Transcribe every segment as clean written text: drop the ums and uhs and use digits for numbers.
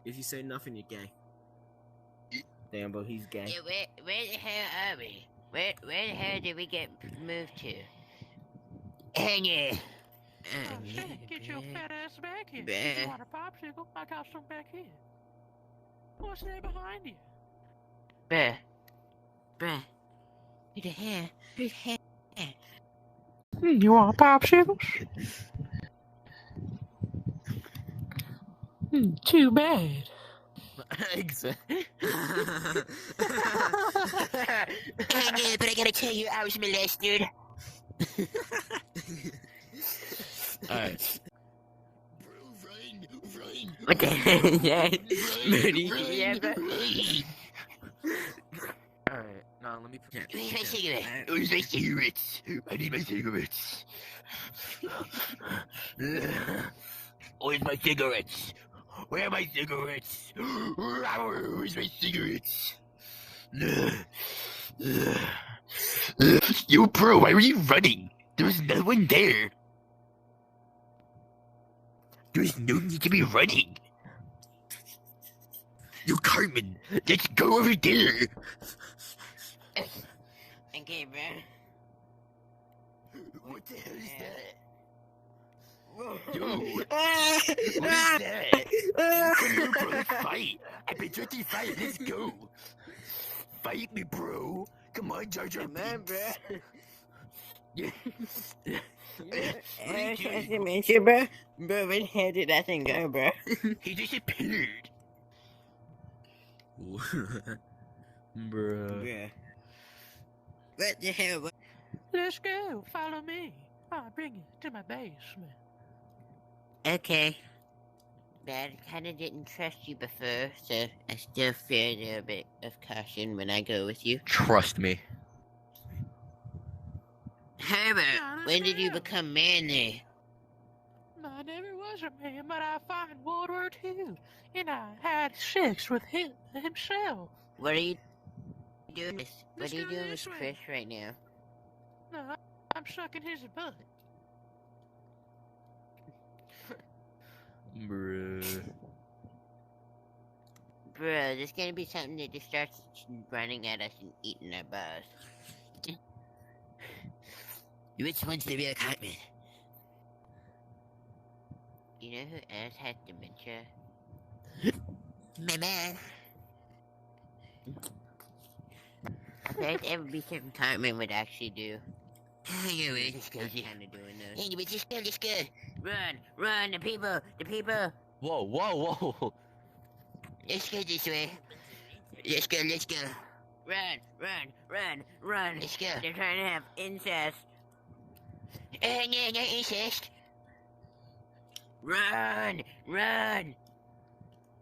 If you say nothing, you're gay. Damn, bro, he's gay. Yeah, where the hell are we? Where the hell did we get moved to? Yeah. Oh, shit, get your fat ass back here. Bah. You want a popsicle? I got some back here. What's there behind you? Bruh. Who the hell? You want popsicles? Too bad. Exactly. Yeah, but I gotta tell you, I was molested. Alright. Run! What the hell is that? Alright, now let me pretend. Where's my cigarette? Where's my cigarettes? I need my cigarettes. Where's my cigarettes? Where are my cigarettes? Where's my cigarettes? Yo, bro, why were you running? There was no one there. There was no need to be running. Yo, Cartman, let's go over there. Okay, bro. What the hell is that? Whoa. Yo, what is that? Come here, bro, let's fight. I've been 25, let's go. Fight me, bro. Come on, Jar Jar Come on, Binks. bro. What are you doing? Dementia, bro. Bro, where the hell did that thing go, bro? He disappeared. Bruh. Bruh. What the hell? Let's go. Follow me. I'll bring you to my basement. Okay. But I kinda didn't trust you before, so I still feel a little bit of caution when I go with you. Trust me. Herbert, when did you become manly? I never was a man, but I fought in World War II, and I had sex with him himself. What are you doing? What Let's are you go doing this with way. Chris right now? No, I'm sucking his butt. Bruh. Bro, there's gonna be something that just starts running at us and eating our bars. Which one's the real Cartman? You know who else has dementia? My man. I think that would be something Cartman would actually do. Yeah, wait, He's let's go. kinda doing those. Anyway, let's go. Run, the people! Whoa, whoa, whoa. Let's go this way. Let's go. Run! Let's go. They're trying to have incest. No incest. Run!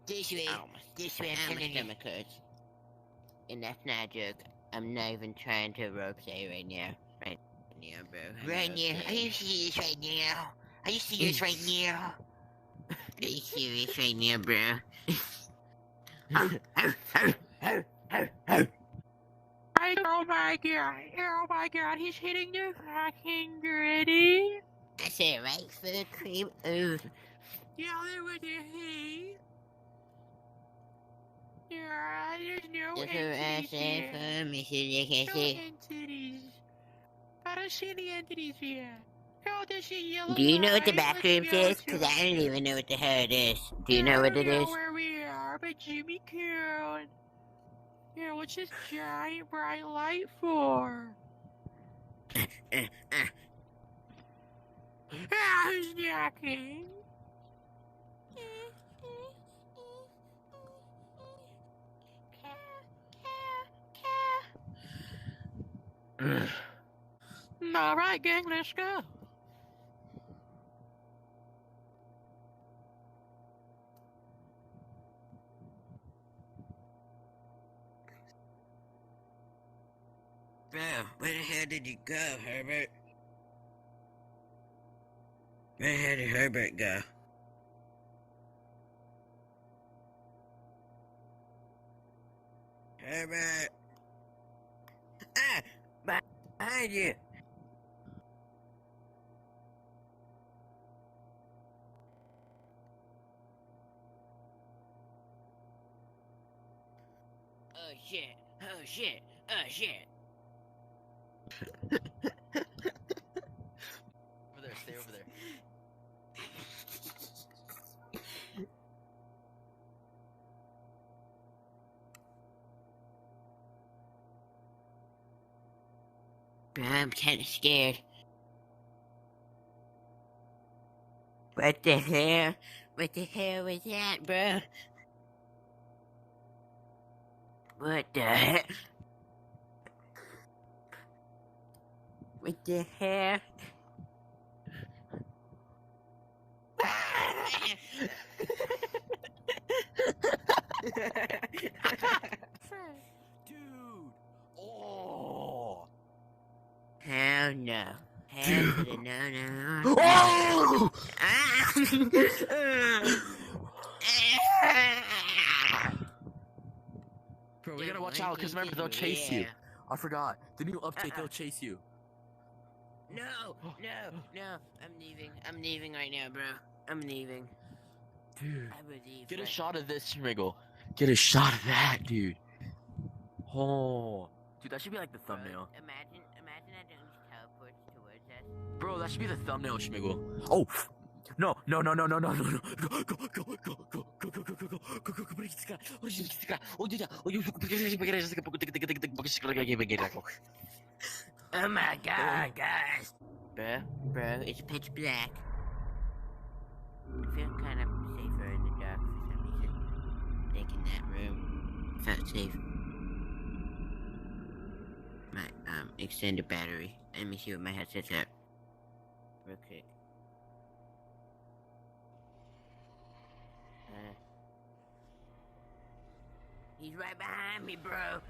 This way. Ow, This way, my I'm telling you. stomach hurts. And that's not a joke. I'm not even trying to rope say right now. Right now, bro. Right now. Are you serious right now? Are you serious right now? Are you serious right now, bro? Oh my god, he's hitting the fucking gritty. I said right foot cream. Ooh. Y'all there with your hay? Yeah, there's no That's what I entities said here. for me so they can No see. entities. I don't see any entities yet. Oh, there's a yellow Do you know what the light. Backrooms Let's go is? to Because it. I don't even know what the hell it is. Do you Yeah, know what I it don't know is? where we are, but Jimmy could. Yeah, what's this giant bright light for? Who's knocking? Alright, gang, let's go. Bro, where the hell did you go, Herbert? Where the hell did Herbert go? Herbert! Ah! Behind you! shit. Oh shit. Oh shit. Over there, stay over there. Bro, I'm kinda scared. What the hell? What the hell was that, bro? What the hell? What the hell? Dude! Oh! Hell no. Hell Dude. to the no. Oh! Bro, we gotta watch out, because remember, they'll chase you. I forgot. The new update, they'll chase you. No. I'm leaving right now, bro. I'm leaving. Dude. I will leave. Get a right- shot of this, Shmigle. Get a shot of that, dude. Oh. Dude, that should be like the Bro, thumbnail. Imagine I don't just teleport towards us. Bro, that should be the thumbnail, Shmigle. Oh! No. Go. Go. Oh my god, guys. Bro, it's pitch black. I feel kind of safer in the dark for some reason. Like in that room. Felt safe. My, extended battery. Let me see what my headset's at. Real quick. He's right behind me, bro.